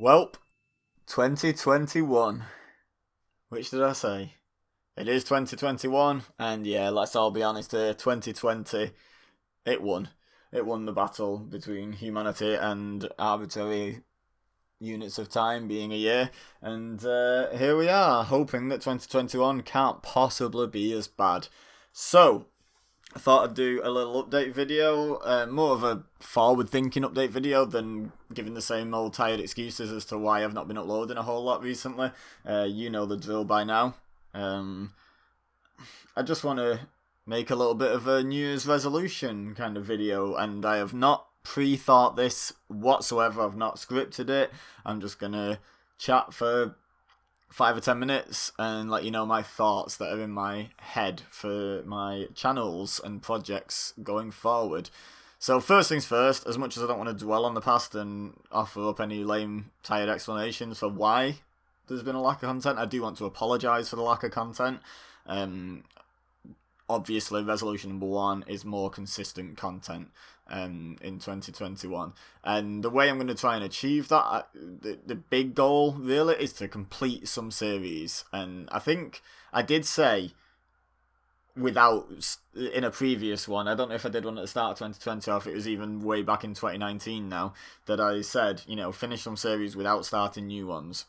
Welp, 2021. Which did I say? It is 2021, and yeah, let's all be honest here, 2020, it won. It won the battle between humanity and arbitrary units of time being a year, and here we are, hoping that 2021 can't possibly be as bad. So, I thought I'd do a little update video, more of a forward-thinking update video than giving the same old tired excuses as to why I've not been uploading a whole lot recently. You know the drill by now. I just want to make a little bit of a New Year's resolution kind of video, and I have not pre-thought this whatsoever. I've not scripted it. I'm just going to chat for 5 or 10 minutes and let you know my thoughts that are in my head for my channels and projects going forward. So first things first, as much as I don't want to dwell on the past and offer up any lame, tired explanations for why there's been a lack of content, I do want to apologise for the lack of content. Obviously, resolution number 1 is more consistent content in 2021. And the way I'm going to try and achieve that, the big goal, really, is to complete some series. And I think I did say, in a previous one, I don't know if I did one at the start of 2020 or if it was even way back in 2019 now, that I said, finish some series without starting new ones.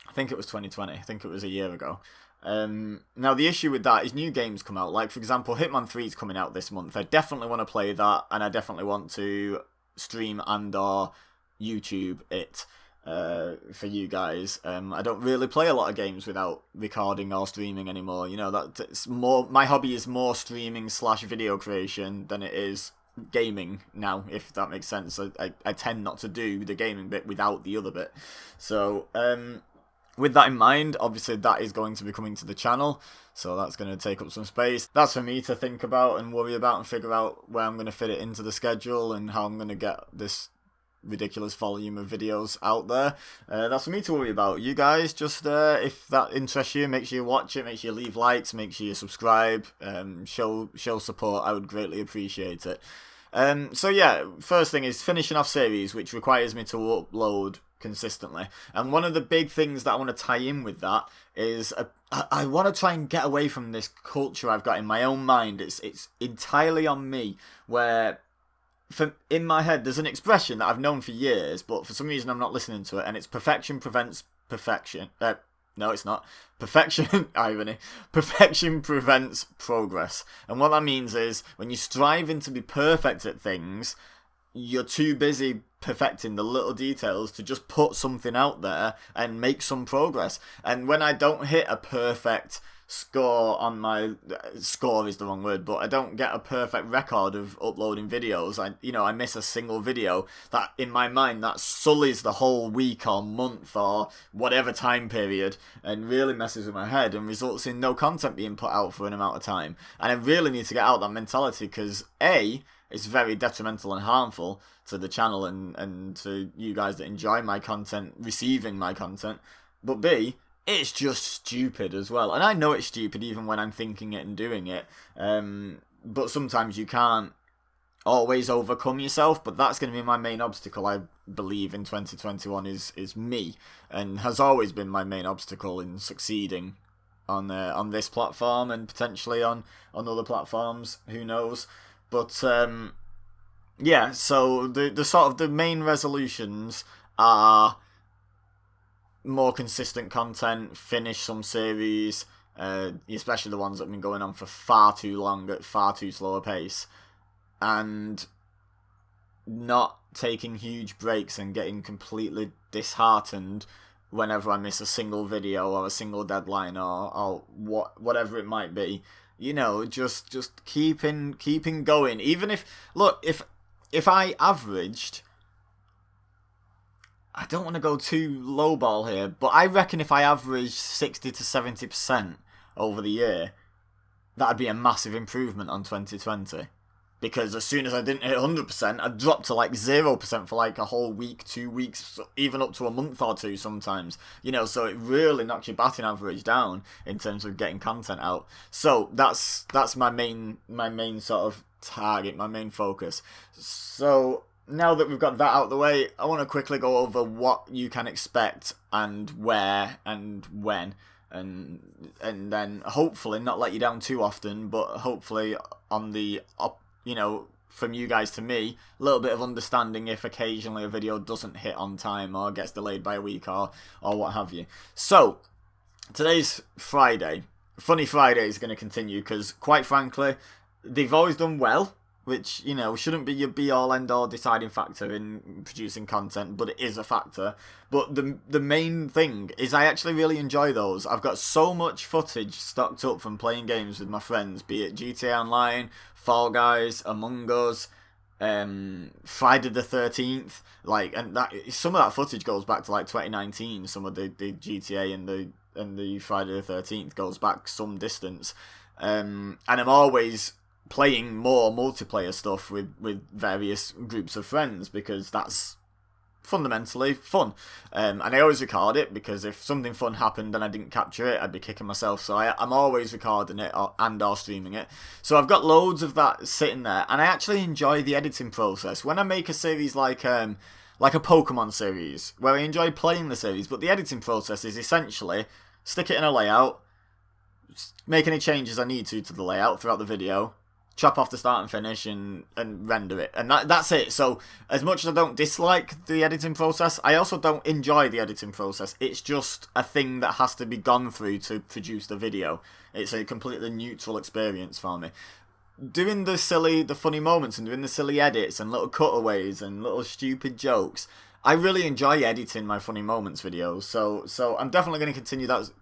I think it was 2020. I think it was a year ago. Now, the issue with that is new games come out. Like, for example, Hitman 3 is coming out this month. I definitely want to play that, and I definitely want to stream and or YouTube it for you guys. I don't really play a lot of games without recording or streaming anymore. That's more. My hobby is more streaming / video creation than it is gaming now, if that makes sense. I tend not to do the gaming bit without the other bit. So, with that in mind, obviously that is going to be coming to the channel, so that's going to take up some space. That's for me to think about and worry about and figure out where I'm going to fit it into the schedule and how I'm going to get this ridiculous volume of videos out there. That's for me to worry about. You guys, just if that interests you, make sure you watch it, make sure you leave likes, make sure you subscribe, show support. I would greatly appreciate it. So yeah, first thing is finishing off series, which requires me to upload consistently. And one of the big things that I want to tie in with that is I want to try and get away from this culture I've got in my own mind. It's entirely on me, where in my head there's an expression that I've known for years, but for some reason I'm not listening to it, and it's perfection prevents perfection. No, it's not. Perfection, irony. Perfection prevents progress. And what that means is, when you're striving to be perfect at things, you're too busy perfecting the little details to just put something out there and make some progress. And when I don't hit a perfect score on my score is the wrong word, but I don't get a perfect record of uploading videos, I miss a single video, that in my mind that sullies the whole week or month or whatever time period and really messes with my head and results in no content being put out for an amount of time. And I really need to get out that mentality, because it's very detrimental and harmful to the channel and to you guys that enjoy my content, receiving my content, but B, it's just stupid as well. And I know it's stupid even when I'm thinking it and doing it, but sometimes you can't always overcome yourself. But that's going to be my main obstacle, I believe, in 2021 is me, and has always been my main obstacle in succeeding on this platform and potentially on other platforms, who knows. But yeah, so the sort of the main resolutions are more consistent content, finish some series, especially the ones that have been going on for far too long at far too slow a pace, and not taking huge breaks and getting completely disheartened whenever I miss a single video or a single deadline or whatever it might be. Just keeping going. Even if I averaged, I don't want to go too lowball here, but I reckon if I averaged 60 to 70% over the year, that'd be a massive improvement on 2020. Because as soon as I didn't hit 100%, I dropped to like 0% for like a whole week, 2 weeks, even up to a month or two sometimes. So it really knocks your batting average down in terms of getting content out. So that's my main sort of target, my main focus. So now that we've got that out of the way, I want to quickly go over what you can expect and where and when, and then hopefully not let you down too often, but hopefully on the from you guys to me, a little bit of understanding if occasionally a video doesn't hit on time or gets delayed by a week or what have you. So today's Friday. Funny Friday is going to continue because, quite frankly, they've always done well, which, shouldn't be your be-all, end-all deciding factor in producing content, but it is a factor. But the main thing is I actually really enjoy those. I've got so much footage stocked up from playing games with my friends, be it GTA Online, Fall Guys, Among Us, Friday the 13th, and some of that footage goes back to 2019. Some of the GTA and the Friday the 13th goes back some distance, and I'm always playing more multiplayer stuff with various groups of friends because that's fundamentally fun, and I always record it because if something fun happened and I didn't capture it, I'd be kicking myself. So I'm always recording it or streaming it. So I've got loads of that sitting there, and I actually enjoy the editing process when I make a series like a Pokemon series, where I enjoy playing the series, but the editing process is essentially stick it in a layout, make any changes I need to the layout throughout the video, chop off the start and finish, and render it. And that's it. So as much as I don't dislike the editing process, I also don't enjoy the editing process. It's just a thing that has to be gone through to produce the video. It's a completely neutral experience for me. Doing the funny moments and doing the silly edits and little cutaways and little stupid jokes, I really enjoy editing my funny moments videos. So I'm definitely going to continue that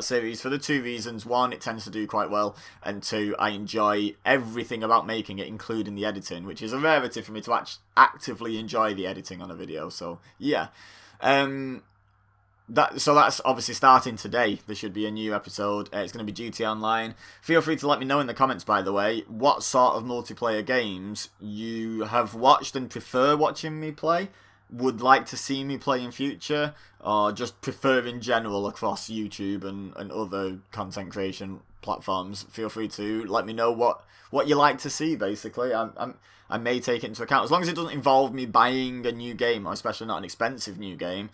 series for the two reasons. One, it tends to do quite well, and two, I enjoy everything about making it, including the editing, which is a rarity for me to actively enjoy the editing on a video. So yeah, that's obviously starting today. There should be a new episode. It's going to be GTA Online. Feel free to let me know in the comments, by the way, what sort of multiplayer games you have watched and prefer watching me play, would like to see me play in future, or just prefer in general across YouTube and other content creation platforms. Feel free to let me know what you like to see, basically. I may take it into account, as long as it doesn't involve me buying a new game, or especially not an expensive new game.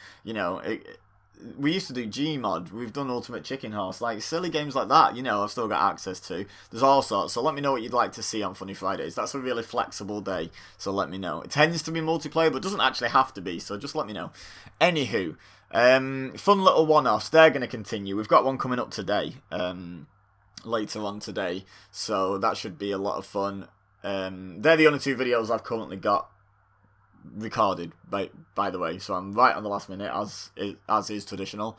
We used to do Gmod, we've done Ultimate Chicken Horse, silly games like that, I've still got access to. There's all sorts, so let me know what you'd like to see on Funny Fridays. That's a really flexible day, so let me know. It tends to be multiplayer, but doesn't actually have to be, so just let me know. Anywho, fun little one-offs, they're going to continue. We've got one coming up today, later on today, so that should be a lot of fun. They're the only two videos I've currently got recorded, by the way, so I'm right on the last minute, as is traditional.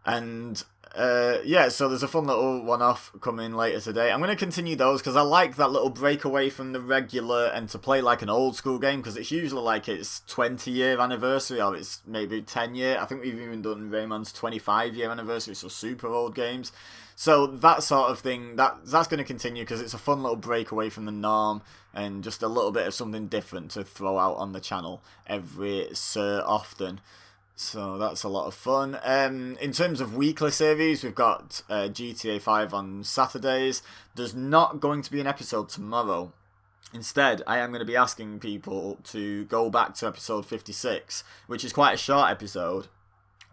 And yeah, so there's a fun little one-off coming later today. I'm going to continue those because I like that little break away from the regular and to play like an old school game, because it's usually like its 20-year anniversary, or it's maybe 10-year. I think we've even done Raymon's 25-year anniversary, so super old games. So that sort of thing, that's going to continue because it's a fun little break away from the norm and just a little bit of something different to throw out on the channel every so often. So that's a lot of fun. In terms of weekly series, we've got GTA 5 on Saturdays. There's not going to be an episode tomorrow. Instead, I am going to be asking people to go back to episode 56, which is quite a short episode.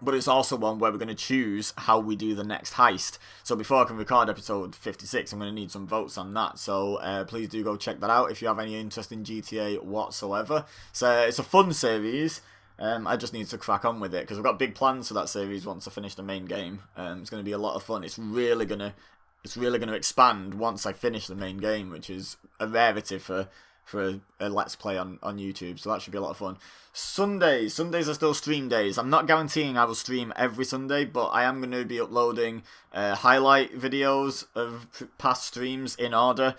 But it's also one where we're going to choose how we do the next heist. So before I can record episode 56, I'm going to need some votes on that. So please do go check that out if you have any interest in GTA whatsoever. So it's a fun series. I just need to crack on with it because I've got big plans for that series once I finish the main game. It's going to be a lot of fun. It's really going to expand once I finish the main game, which is a rarity for a Let's Play on YouTube, so that should be a lot of fun. Sundays are still stream days. I'm not guaranteeing I will stream every Sunday, but I am going to be uploading highlight videos of past streams in order.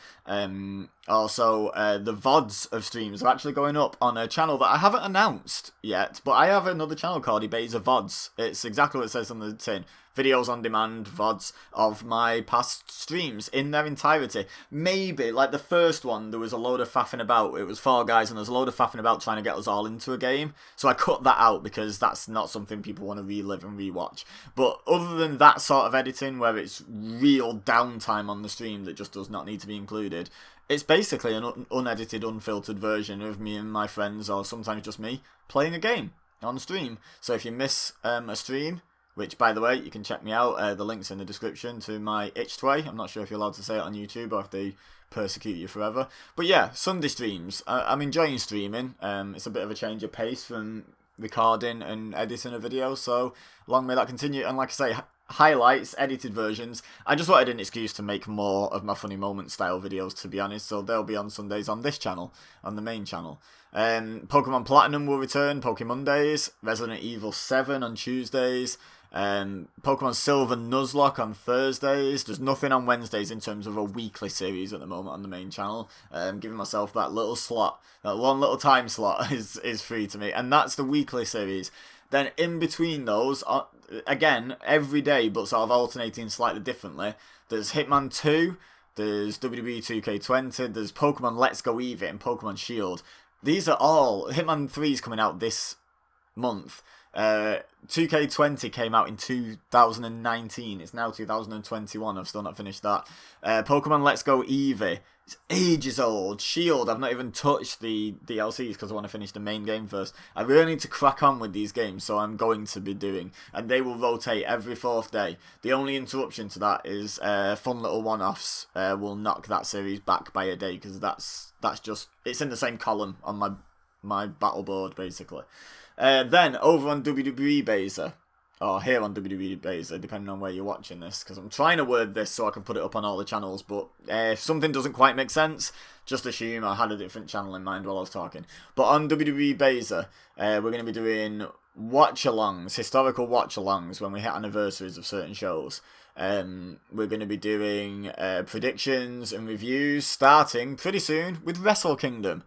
Also, the VODs of streams are actually going up on a channel that I haven't announced yet, but I have another channel called EBEZAVODs. It's exactly what it says on the tin. Videos on demand, VODs, of my past streams in their entirety. Maybe, like the first one, there was a load of faffing about. It was Fall Guys, and there was a load of faffing about trying to get us all into a game. So I cut that out because that's not something people want to relive and rewatch. But other than that sort of editing, where it's real downtime on the stream that just does not need to be included, it's basically an unedited, unfiltered version of me and my friends, or sometimes just me, playing a game on stream. So if you miss a stream, which, by the way, you can check me out. The link's in the description to my itch-tway. I'm not sure if you're allowed to say it on YouTube or if they persecute you forever. But yeah, Sunday streams. I'm enjoying streaming. It's a bit of a change of pace from recording and editing a video. So long may that continue. And like I say, highlights, edited versions. I just wanted an excuse to make more of my funny moment style videos, to be honest. So they'll be on Sundays on this channel, on the main channel. Pokemon Platinum will return, Pokemon Days, Resident Evil 7 on Tuesdays, Pokemon Silver Nuzlocke on Thursdays. There's nothing on Wednesdays in terms of a weekly series at the moment on the main channel. Giving myself that little slot, that one little time slot is free to me, and that's the weekly series. Then in between those, again, every day, but sort of alternating slightly differently, there's Hitman 2, there's WWE 2K20, there's Pokemon Let's Go Eevee and Pokemon Shield. These are all... Hitman 3 is coming out this month. 2K20 came out in 2019. It's now 2021. I've still not finished that. Pokemon Let's Go Eevee. It's ages old. Shield, I've not even touched the DLCs because I want to finish the main game first. I really need to crack on with these games, so I'm going to be doing. And they will rotate every 4th day. The only interruption to that is fun little one-offs will knock that series back by a day, because that's just... It's in the same column on my battle board, basically. Then, over on WWE EBEZA, or here on WWE EBEZA, depending on where you're watching this, because I'm trying to word this so I can put it up on all the channels, but if something doesn't quite make sense, just assume I had a different channel in mind while I was talking. But on WWE EBEZA, we're going to be doing watch-alongs, historical watch-alongs, when we hit anniversaries of certain shows. We're going to be doing predictions and reviews, starting pretty soon with Wrestle Kingdom.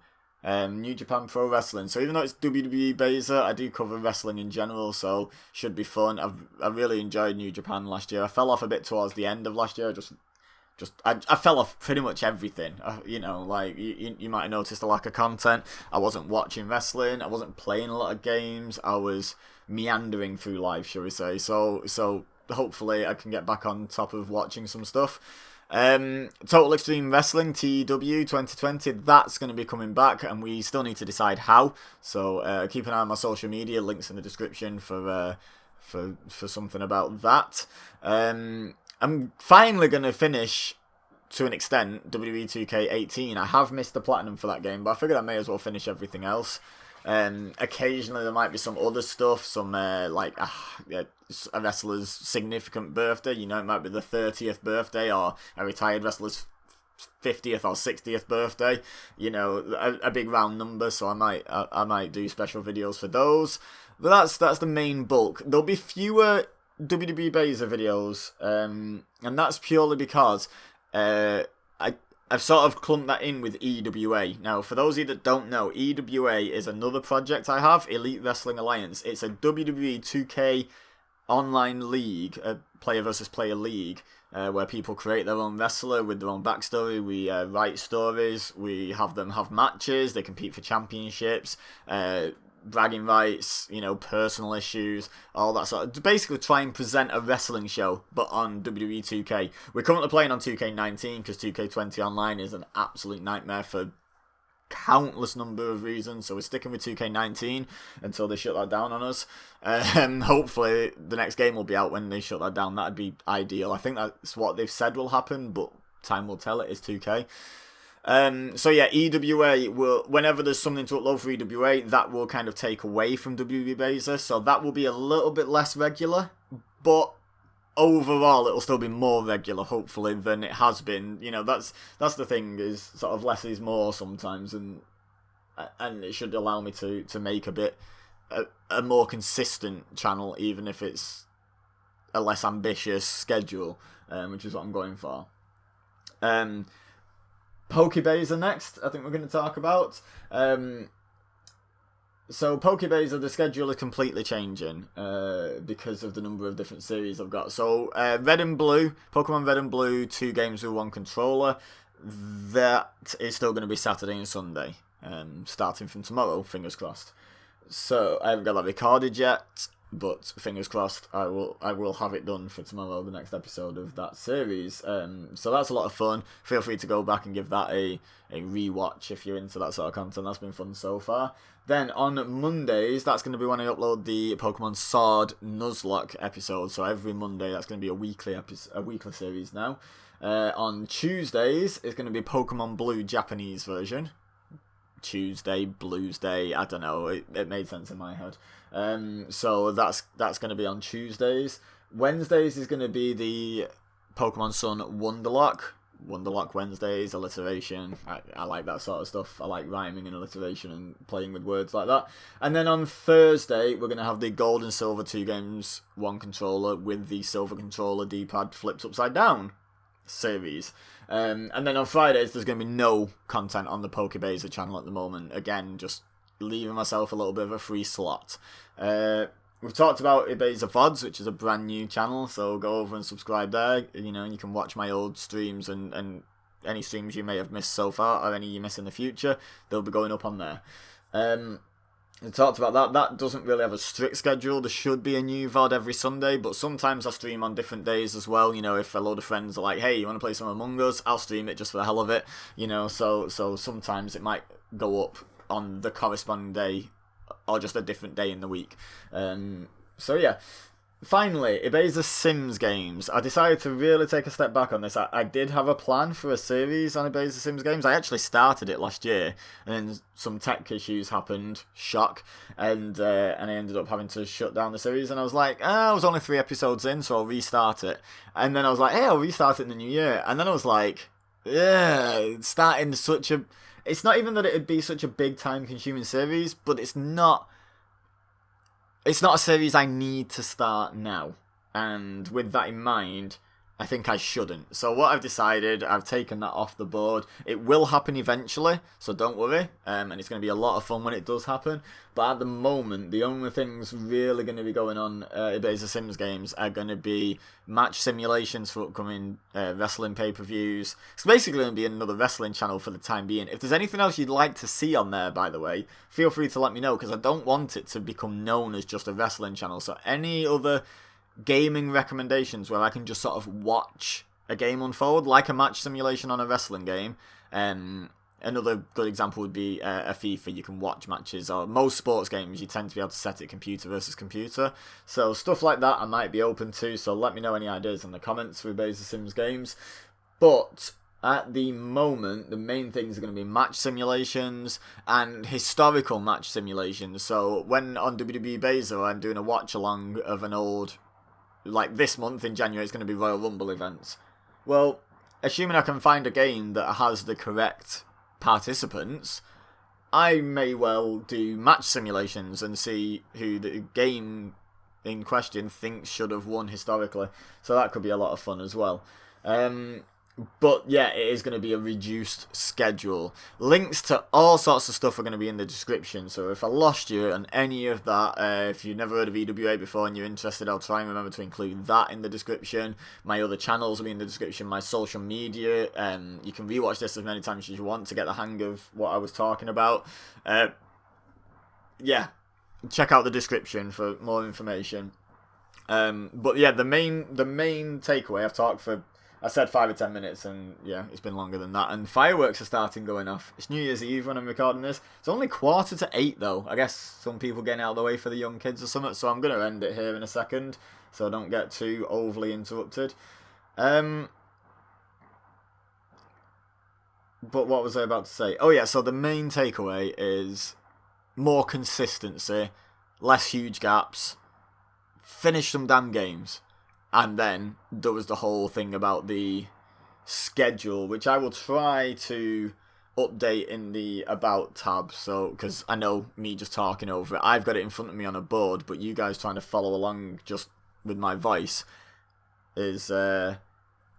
New Japan Pro Wrestling. So even though it's WWE EBEZA, I do cover wrestling in general, so should be fun. I really enjoyed New Japan last year. I fell off a bit towards the end of last year. I fell off pretty much everything. You know, like you might have noticed a lack of content. I wasn't watching wrestling. I wasn't playing a lot of games. I was meandering through life, shall we say. So hopefully I can get back on top of watching some stuff. Total Extreme Wrestling TEW 2020, that's going to be coming back, and we still need to decide how. So keep an eye on my social media, links in the description for something about that. I'm finally going to finish, to an extent, WWE 2K18. I have missed the platinum for that game, but I figured I may as well finish everything else. Occasionally there might be some other stuff, some like a wrestler's significant birthday. You know, it might be the 30th birthday, or a retired wrestler's 50th or 60th birthday. You know, a big round number. So I might do special videos for those. But that's the main bulk. There'll be fewer WWE EBEZA videos, and that's purely because I've sort of clumped that in with EWA. Now, for those of you that don't know, EWA is another project I have, Elite Wrestling Alliance. It's a WWE 2K online league, a player versus player league, where people create their own wrestler with their own backstory. We write stories, we have them have matches, they compete for championships, bragging rights, you know, personal issues, all that sort of... Basically try and present a wrestling show, but on WWE 2K. We're currently playing on 2K19 because 2K20 Online is an absolute nightmare for countless number of reasons, so we're sticking with 2K19 until they shut that down on us. Hopefully the next game will be out when they shut that down. That'd be ideal. I think that's what they've said will happen, but time will tell. It is 2K. So yeah, EWA will, whenever there's something to upload for EWA, that will kind of take away from WWE EBEZA, so that will be a little bit less regular, but overall it'll still be more regular, hopefully, than it has been. You know, that's the thing, is sort of less is more sometimes, and it should allow me to make a more consistent channel, even if it's a less ambitious schedule, which is what I'm going for. PokÉBEZA next, I think we're going to talk about. So PokÉBEZA, the schedule is completely changing because of the number of different series I've got. So Red and Blue, Pokemon Red and Blue, 2 games with 1 controller. That is still going to be Saturday and Sunday, starting from tomorrow, fingers crossed. So I haven't got that recorded yet. but fingers crossed, I will have it done for tomorrow, the next episode of that series. So that's a lot of fun. Feel free to go back and give that a rewatch if you're into that sort of content. That's been fun so far. Then on Mondays, that's going to be when I upload the Pokemon Sword Nuzlocke episode. So every Monday, that's going to be a weekly series now. On Tuesdays, it's going to be Pokemon Blue Japanese version. Tuesday, Blues Day, I don't know, it made sense in my head. So that's going to be on Tuesdays. Wednesdays is going to be the Pokemon Sun Wonderlock Wednesdays, alliteration. I like that sort of stuff. I like rhyming and alliteration and playing with words like that. And then on Thursday, we're going to have the Gold and Silver 2 games, 1 controller with the Silver controller D-pad flipped upside down series. And then on Fridays, there's going to be no content on the PokéBEZA channel at the moment. Again, just leaving myself a little bit of a free slot. We've talked about EBEZA VODs, which is a brand new channel, so go over and subscribe there. You know, you can watch my old streams and any streams you may have missed so far, or any you miss in the future, they'll be going up on there. We talked about that. That doesn't really have a strict schedule. There should be a new VOD every Sunday, but sometimes I stream on different days as well. You know, if a load of friends are like, hey, you want to play some Among Us? I'll stream it just for the hell of it. You know, so sometimes it might go up on the corresponding day or just a different day in the week. So yeah. Finally, EBEZAsimsgames. I decided to really take a step back on this. I did have a plan for a series on EBEZAsimsgames. I actually started it last year, and then some tech issues happened. Shock. And I ended up having to shut down the series. And I was like, I was only 3 episodes in, so I'll restart it. And then I was like, hey, I'll restart it in the new year. And then I was like, yeah, starting such a... It's not even that it'd be such a big time-consuming series, but it's not a series I need to start now. And with that in mind, I think I shouldn't. So what I've decided, I've taken that off the board. It will happen eventually, so don't worry. And it's going to be a lot of fun when it does happen. But at the moment, the only things really going to be going on EBEZAsimsgames are going to be match simulations for upcoming wrestling pay-per-views. It's basically going to be another wrestling channel for the time being. If there's anything else you'd like to see on there, by the way, feel free to let me know, because I don't want it to become known as just a wrestling channel. So any other gaming recommendations where I can just sort of watch a game unfold, like a match simulation on a wrestling game. Another good example would be a FIFA. You can watch matches, or most sports games you tend to be able to set it computer versus computer. So stuff like that I might be open to, so let me know any ideas in the comments for EBEZAsimsgames. But at the moment, the main things are going to be match simulations and historical match simulations. So when on WWE Beza I'm doing a watch along of an old, like this month in January, it's going to be Royal Rumble events. Well, assuming I can find a game that has the correct participants, I may well do match simulations and see who the game in question thinks should have won historically. So that could be a lot of fun as well. But yeah, it is going to be a reduced schedule. Links to all sorts of stuff are going to be in the description. So if I lost you on any of that, if you've never heard of EWA before and you're interested, I'll try and remember to include that in the description. My other channels will be in the description, my social media. You can rewatch this as many times as you want to get the hang of what I was talking about. Yeah, check out the description for more information. But yeah, the main takeaway, I said 5 or 10 minutes, and yeah, it's been longer than that. And fireworks are starting going off. It's New Year's Eve when I'm recording this. It's only 7:45 though. I guess some people getting out of the way for the young kids or something. So I'm going to end it here in a second, so I don't get too overly interrupted. But what was I about to say? Oh yeah, so the main takeaway is more consistency, less huge gaps, finish some damn games. And then there was the whole thing about the schedule, which I will try to update in the About tab. So, because I know me just talking over it, I've got it in front of me on a board, but you guys trying to follow along just with my voice is going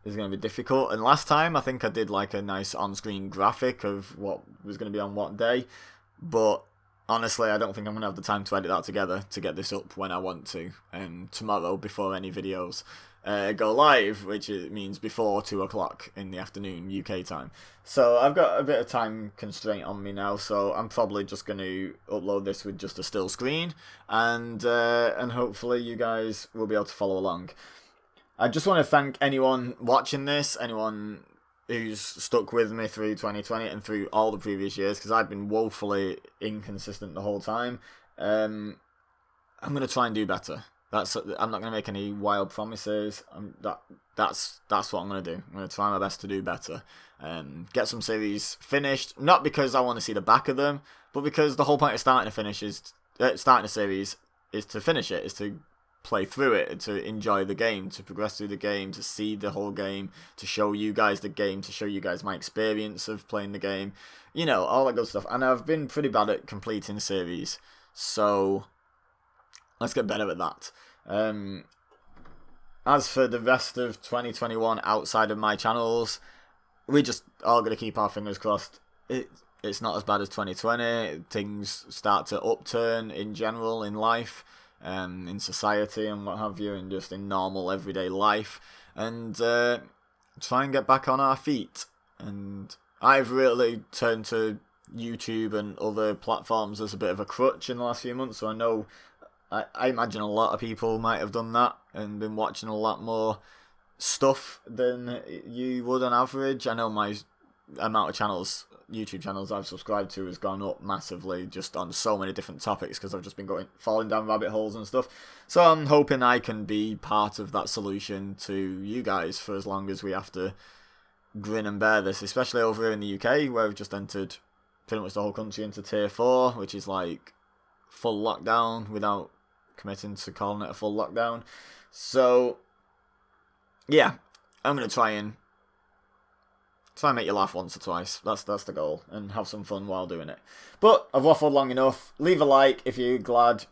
to be difficult. And last time, I think I did like a nice on-screen graphic of what was going to be on what day. But honestly, I don't think I'm going to have the time to edit that together to get this up when I want to, tomorrow before any videos. go live, which means before 2 o'clock in the afternoon UK time. So I've got a bit of time constraint on me now, so I'm probably just going to upload this with just a still screen, and hopefully you guys will be able to follow along. I just want to thank anyone watching this, anyone who's stuck with me through 2020 and through all the previous years, because I've been woefully inconsistent the whole time. I'm going to try and do better. I'm not going to make any wild promises. That's what I'm going to do. I'm going to try my best to do better. Get some series finished, not because I want to see the back of them, but because the whole point of starting a series is to finish it, is to play through it, to enjoy the game, to progress through the game, to see the whole game, to show you guys the game, to show you guys my experience of playing the game, you know, all that good stuff. And I've been pretty bad at completing series, so let's get better at that. As for the rest of 2021 outside of my channels, we just all got to keep our fingers crossed. It's not as bad as 2020. Things start to upturn in general in life, in society and what have you, and just in normal everyday life, and try and get back on our feet. And I've really turned to YouTube and other platforms as a bit of a crutch in the last few months, so I know I imagine a lot of people might have done that and been watching a lot more stuff than you would on average. I know my amount of YouTube channels I've subscribed to has gone up massively just on so many different topics because I've just been falling down rabbit holes and stuff. So I'm hoping I can be part of that solution to you guys for as long as we have to grin and bear this, especially over here in the UK where we've just entered pretty much the whole country into tier 4, which is like full lockdown without committing to calling it a full lockdown. So yeah, I'm going to try and make you laugh once or twice. That's the goal, and have some fun while doing it. But I've waffled long enough. Leave a like if you're glad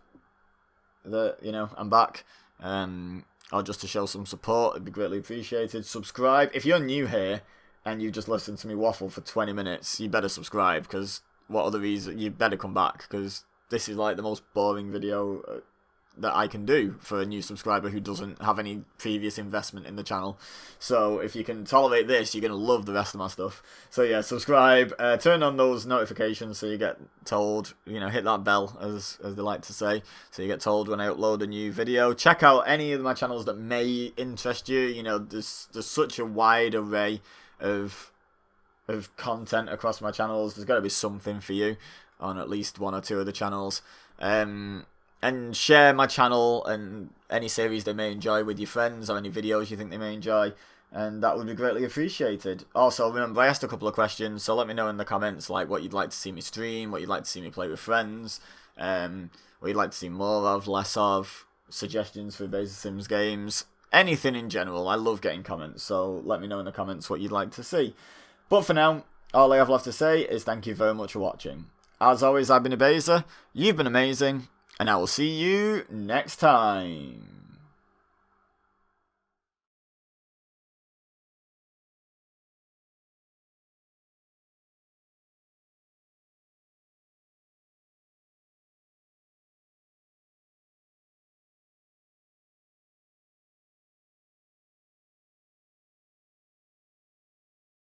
that, you know, I'm back. Or just to show some support, it'd be greatly appreciated. Subscribe. If you're new here and you've just listened to me waffle for 20 minutes, you better subscribe, because what other reason? You better come back, because this is like the most boring video that I can do for a new subscriber who doesn't have any previous investment in the channel. So if you can tolerate this, you're going to love the rest of my stuff. So yeah, subscribe, turn on those notifications so you get told, you know, hit that bell, as they like to say, so you get told when I upload a new video. Check out any of my channels that may interest you. You know, there's such a wide array of content across my channels. There's got to be something for you on at least one or two of the channels. And share my channel and any series they may enjoy with your friends, or any videos you think they may enjoy, and that would be greatly appreciated. Also, remember, I asked a couple of questions, so let me know in the comments like what you'd like to see me stream, what you'd like to see me play with friends, what you'd like to see more of, less of, suggestions for EBEZAsimsgames, anything in general. I love getting comments, so let me know in the comments what you'd like to see. But for now, all I have left to say is thank you very much for watching. As always, I've been EBEZA, you've been amazing, and I will see you next time.